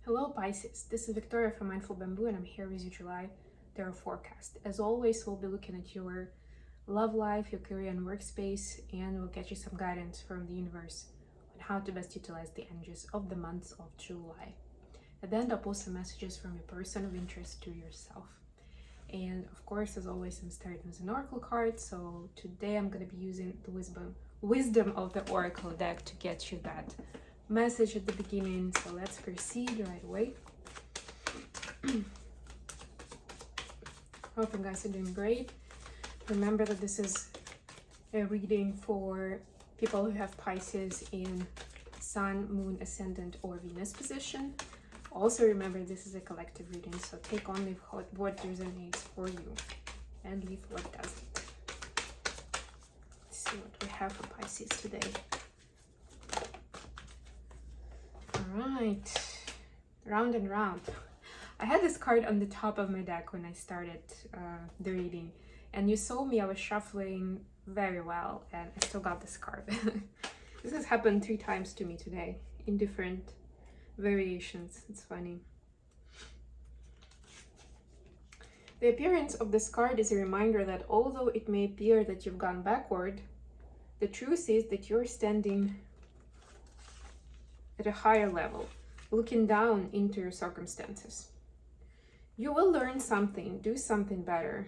Hello Pisces, this is Victoria from Mindful Bamboo and I'm here with your July Tarot forecast. As always, we'll be looking at your love life, your career and workspace, and we'll get you some guidance from the universe on how to best utilize the energies of the month of July. At the end, I'll post some messages from your person of interest to yourself. And of course, as always, I'm starting with an oracle card, so today I'm going to be using the wisdom of the oracle deck to get you that message at the beginning. So let's proceed right away. Hope you guys are doing great. Remember that this is a reading for people who have Pisces in Sun, Moon, Ascendant, or Venus position. Also remember this is a collective reading, so take only what resonates for you and leave what doesn't. Let's see what we have for Pisces today. Alright, round and round. I had this card on the top of my deck when I started the reading, and you saw me, I was shuffling very well, and I still got this card. This has happened 3 times to me today in different variations. It's funny. The appearance of this card is a reminder that although it may appear that you've gone backward, the truth is that you're standing at a higher level, looking down into your circumstances. You will learn something, do something better,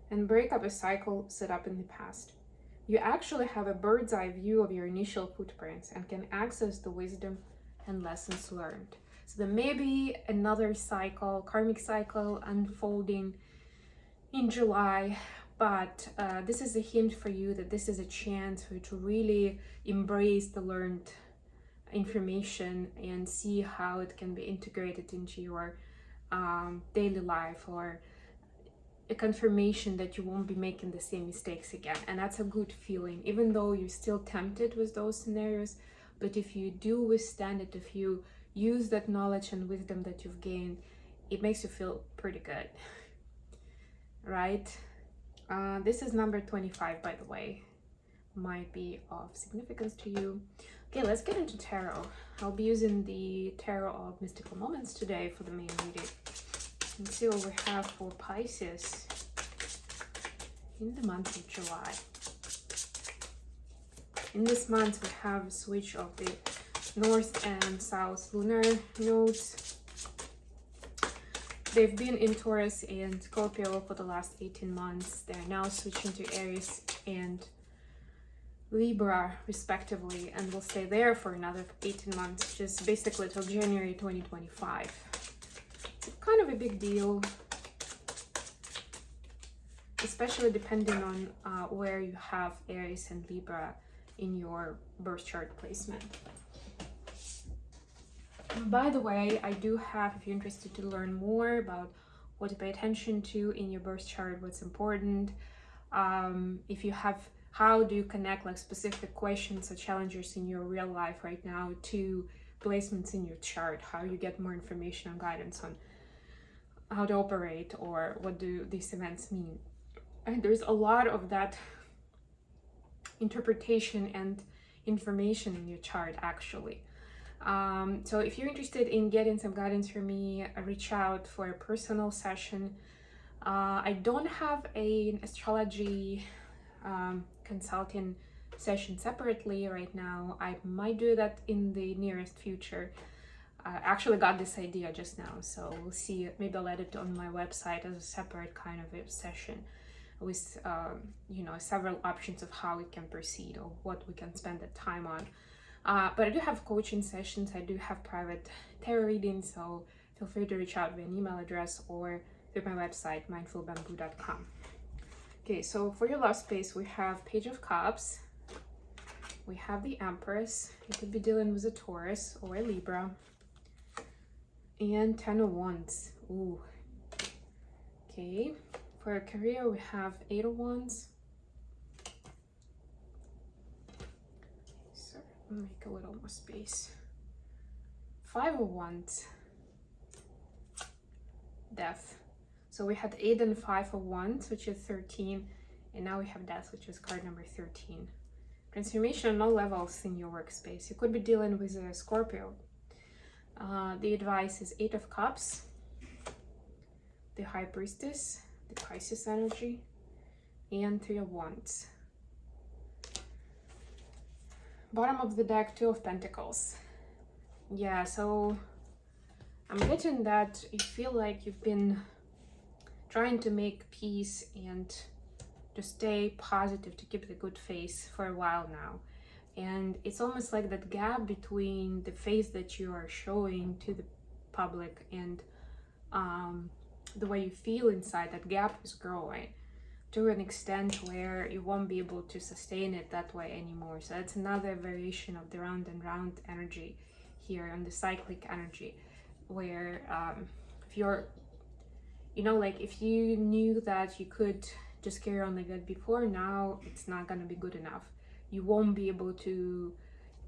and break up a cycle set up in the past. You actually have a bird's eye view of your initial footprints and can access the wisdom and lessons learned. So there may be another cycle, karmic cycle, unfolding in July, but this is a hint for you that this is a chance for you to really embrace the learned information and see how it can be integrated into your daily life, or a confirmation that you won't be making the same mistakes again. And that's a good feeling, even though you're still tempted with those scenarios. But if you do withstand it, if you use that knowledge and wisdom that you've gained, it makes you feel pretty good, right? This is number 25, by the way. Might be of significance to you. Okay, let's get into tarot. I'll be using the Tarot of Mystical Moments today for the main reading. Let's see what we have for Pisces in the month of July. In this month, we have a switch of the North and South lunar nodes. They've been in Taurus and Scorpio for the last 18 months. They're now switching to Aries and Libra respectively, and will stay there for another 18 months, just basically till January 2025. It's kind of a big deal, especially depending on where you have Aries and Libra in your birth chart placement. By the way, I do have, if you're interested to learn more about what to pay attention to in your birth chart, what's important, if you have, how do you connect like specific questions or challenges in your real life right now to placements in your chart, how you get more information and guidance on how to operate or what do these events mean. And there's a lot of that interpretation and information in your chart actually. So if you're interested in getting some guidance from me, reach out for a personal session. I don't have an astrology consulting session separately right now. I might do that in the nearest future. I actually got this idea just now, so we'll see. Maybe I'll add it on my website as a separate kind of a session with several options of how we can proceed or what we can spend the time on. But I do have coaching sessions, I do have private tarot readings, so feel free to reach out via an email address or through my website, mindfulbamboo.com. Okay, so for your love space, we have Page of Cups, we have the Empress, you could be dealing with a Taurus or a Libra, and 10 of Wands. Ooh. Okay, for a career, we have 8 of Wands. So make a little more space. 5 of Wands. Death. So we had 8 and 5 of Wands, which is 13, and now we have Death, which is card number 13. Transformation on all levels in your workspace. You could be dealing with a Scorpio. The advice is 8 of Cups, the High Priestess, the Pisces energy, and 3 of Wands. Bottom of the deck, 2 of Pentacles. Yeah, so I'm getting that you feel like you've been trying to make peace and to stay positive, to keep the good face for a while now. And it's almost like that gap between the face that you are showing to the public and the way you feel inside, that gap is growing to an extent where you won't be able to sustain it that way anymore. So that's another variation of the round and round energy here, on the cyclic energy, where if you're, you know, like if you knew that you could just carry on like that before, now it's not gonna be good enough. You won't be able to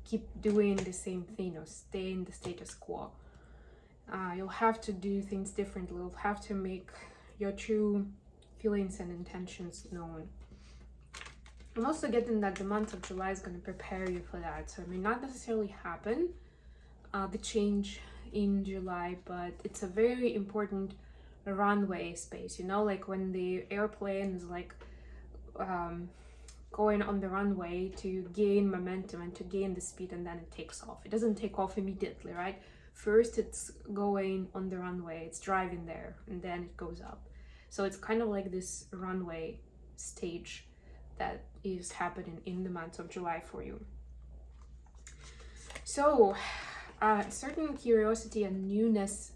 keep doing the same thing or stay in the status quo. You'll have to do things differently. You'll have to make your true feelings and intentions known. I'm also getting that the month of July is going to prepare you for that. So it may not necessarily happen, the change in July, but it's a very important runway space, you know, like when the airplane is like going on the runway to gain momentum and to gain the speed, and then it takes off. It doesn't take off immediately, right? First it's going on the runway, it's driving there, and then it goes up. So it's kind of like this runway stage that is happening in the month of July for you. So certain curiosity and newness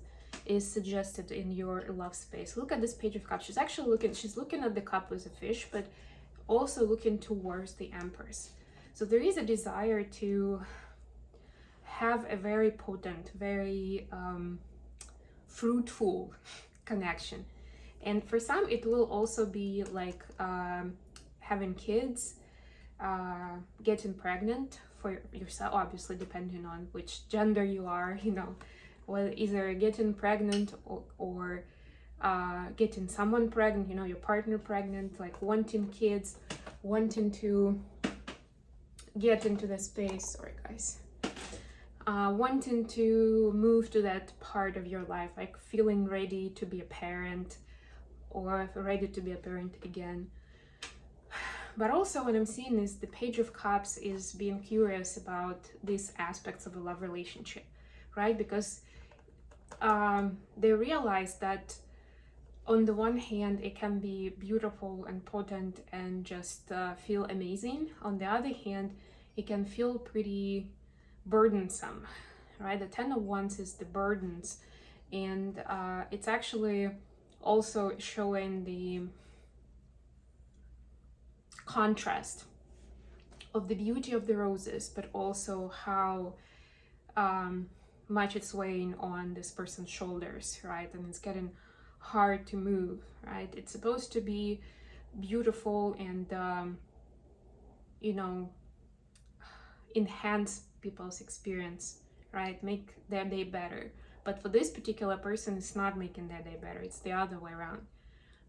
is suggested in your love space. Look at this Page of Cups. She's actually looking at the cup as a fish, but also looking towards the Empress. So there is a desire to have a very potent, very fruitful connection. And for some, it will also be like having kids, getting pregnant for yourself, obviously depending on which gender you are, you know, well, either getting pregnant or getting someone pregnant, you know, your partner pregnant, like wanting kids, wanting to get into the space, sorry guys, wanting to move to that part of your life, like feeling ready to be a parent or ready to be a parent again. But also what I'm seeing is the Page of Cups is being curious about these aspects of a love relationship, right? Because they realize that on the one hand, it can be beautiful and potent and just feel amazing. On the other hand, it can feel pretty burdensome, right? The Ten of Wands is the burdens, and it's actually also showing the contrast of the beauty of the roses, but also how much it's weighing on this person's shoulders, right? And it's getting hard to move, right? It's supposed to be beautiful and you know, enhance people's experience, right? Make their day better. But for this particular person, it's not making their day better. It's the other way around,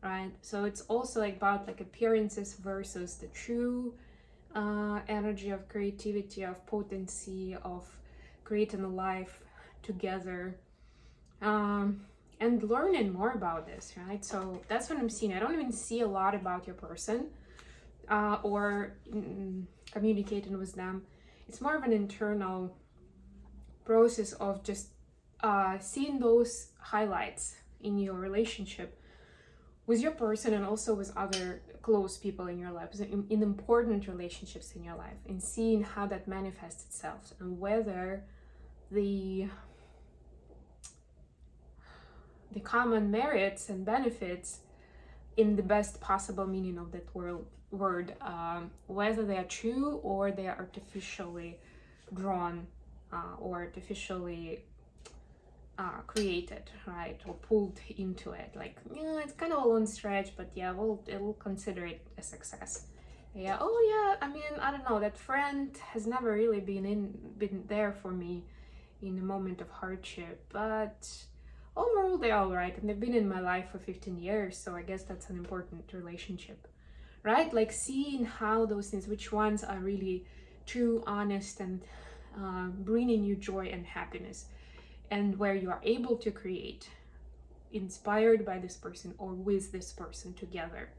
right? So it's also like about like appearances versus the true energy of creativity, of potency, of creating a life together, and learning more about this, right? So that's what I'm seeing. I don't even see a lot about your person or communicating with them. It's more of an internal process of just seeing those highlights in your relationship with your person and also with other close people in your life, in important relationships in your life, and seeing how that manifests itself and whether the common merits and benefits, in the best possible meaning of that word, whether they are true or they are artificially drawn or artificially created, right, or pulled into it. Like, yeah, it's kind of a long stretch, but yeah, we'll consider it a success. Yeah, oh yeah, I mean, I don't know, that friend has never really been there for me in a moment of hardship, but overall they're all right, and they've been in my life for 15 years, so I guess that's an important relationship, right? Like seeing how those things, which ones are really true, honest, and bringing you joy and happiness. and where you are able to create inspired by this person or with this person together,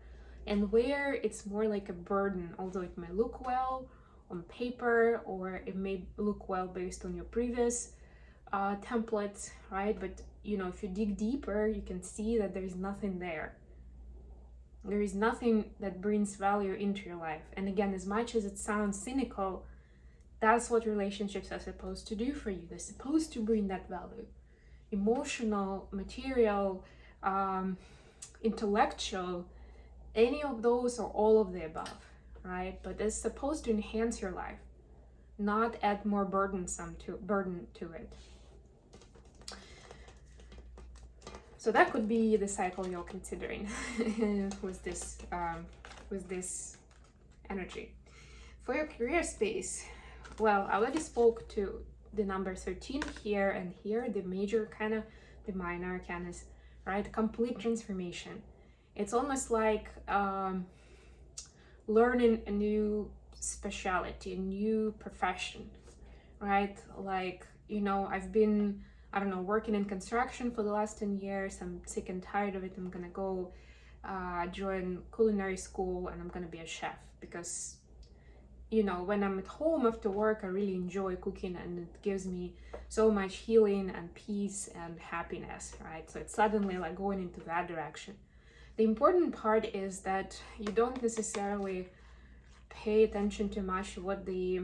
and where it's more like a burden, although it may look well on paper or it may look well based on your previous templates, right? But you know, if you dig deeper, you can see that there's nothing there. There is nothing that brings value into your life. And again, as much as it sounds cynical, that's what relationships are supposed to do for you. They're supposed to bring that value. Emotional, material, intellectual, any of those or all of the above, right? But it's supposed to enhance your life, not add more burden to it. So that could be the cycle you're considering with this energy. For your career space, well, I already spoke to the number 13 here and here, the major arcana, the minor arcanas, right? Complete transformation. It's almost like learning a new specialty, a new profession, right? Like, you know, I've been, I don't know, working in construction for the last 10 years. I'm sick and tired of it. I'm gonna go join culinary school and I'm gonna be a chef, because, you know, when I'm at home after work, I really enjoy cooking and it gives me so much healing and peace and happiness, right? So it's suddenly like going into that direction. The important part is that you don't necessarily pay attention too much to what the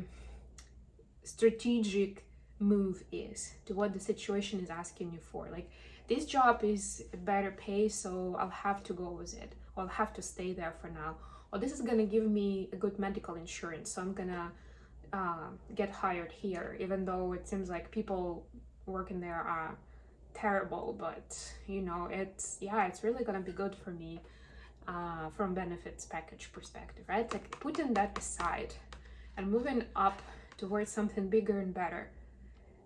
strategic move is, to what the situation is asking you for. Like, this job is a better pay, so I'll have to go with it, or I'll have to stay there for now, or this is gonna give me a good medical insurance, so I'm gonna get hired here, even though it seems like people working there are terrible. But you know, it's really gonna be good for me from benefits package perspective, right? Like, putting that aside and moving up towards something bigger and better.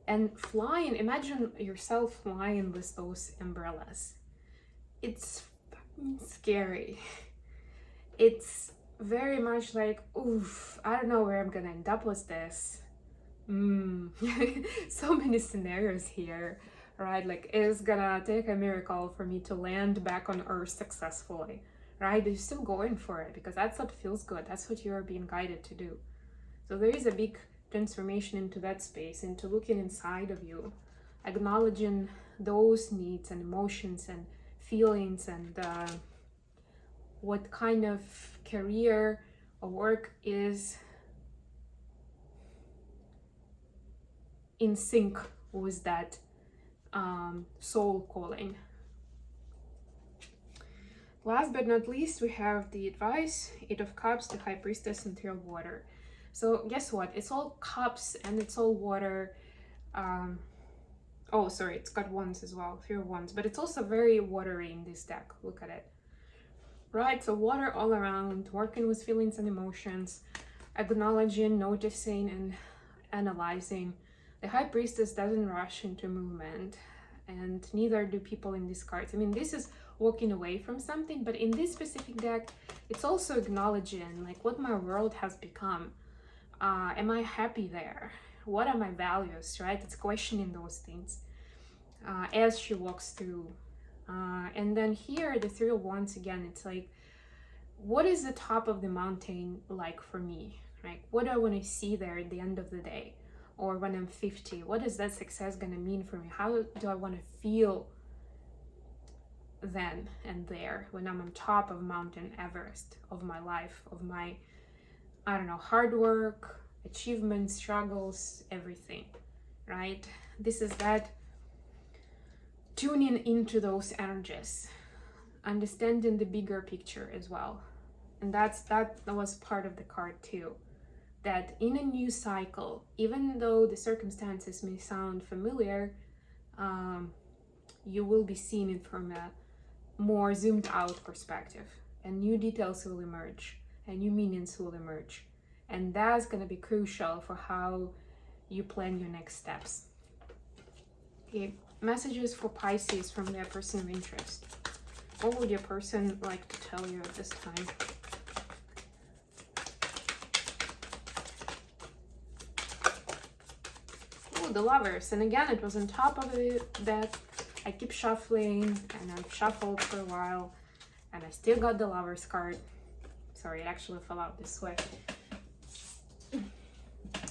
And flying, imagine yourself flying with those umbrellas. It's scary. It's very much like, oof, I don't know where I'm gonna end up with this. So many scenarios here, right? Like, it's gonna take a miracle for me to land back on Earth successfully, right? But you're still going for it because that's what feels good. That's what you're being guided to do. So there is a big transformation into that space, into looking inside of you, acknowledging those needs and emotions and feelings, and what kind of career or work is in sync with that soul calling. Last but not least, we have the advice, 8 of Cups, the High Priestess, and 3 of Water. So guess what? It's all cups and it's all water. Oh, sorry, it's got wands as well, 3 of Wands, but it's also very watery in this deck. Look at it. Right, so water all around, working with feelings and emotions, acknowledging, noticing, and analyzing. The High Priestess doesn't rush into movement, and neither do people in these cards. I mean, this is walking away from something, but in this specific deck, it's also acknowledging like what my world has become. Am I happy there? What are my values, right? It's questioning those things as she walks through. And then here, the 3 of Wands again, it's like, what is the top of the mountain like for me? Like, what do I want to see there at the end of the day? Or when I'm 50, what is that success going to mean for me? How do I want to feel then and there when I'm on top of Mountain Everest of my life, of my, I don't know, hard work, achievements, struggles, everything, right? This is that tuning into those energies, understanding the bigger picture as well. And that was part of the card too, that in a new cycle, even though the circumstances may sound familiar, you will be seeing it from a more zoomed out perspective, and new details will emerge and new meanings will emerge, and that's going to be crucial for how you plan your next steps. Okay, messages for Pisces from their person of interest. What would your person like to tell you at this time? Oh, the Lovers. And again, it was on top of the deck. I keep shuffling, and I've shuffled for a while, and I still got the Lovers card. Sorry, it actually fell out this way.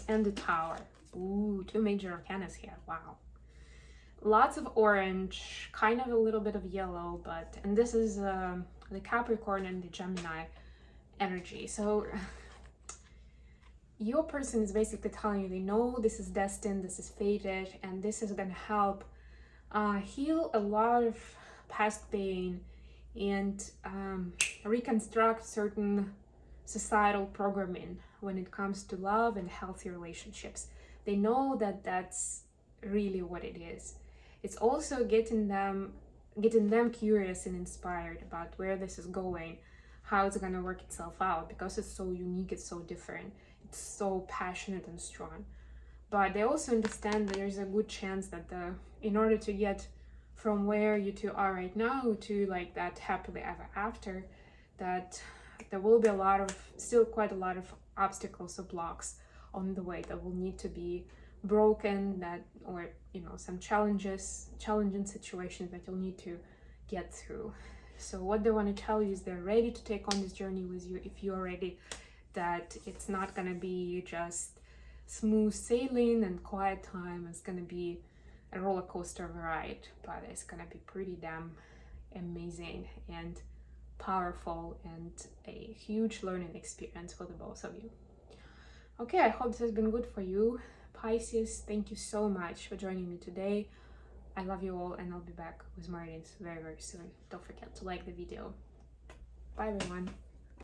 And the Tower. Ooh, 2 major arcanas here. Wow. Lots of orange, kind of a little bit of yellow, but, and this is the Capricorn and the Gemini energy. So your person is basically telling you they know this is destined, this is fated, and this is going to help heal a lot of past pain and reconstruct certain societal programming when it comes to love and healthy relationships. They know that that's really what it is. It's also getting them curious and inspired about where this is going, how it's gonna work itself out, because it's so unique, it's so different, it's so passionate and strong. But they also understand that there's a good chance that in order to get from where you two are right now to like that happily ever after, that there will be still quite a lot of obstacles or blocks on the way that will need to be broken, or some challenging situations that you'll need to get through. So what they want to tell you is they're ready to take on this journey with you if you're ready, that it's not going to be just smooth sailing and quiet time. It's going to be a roller coaster ride, but it's going to be pretty damn amazing and powerful, and a huge learning experience for the both of you. Okay, I hope this has been good for you, Pisces. Thank you so much for joining me today. I love you all, and I'll be back with more readings very, very soon. Don't forget to like the video. Bye, everyone.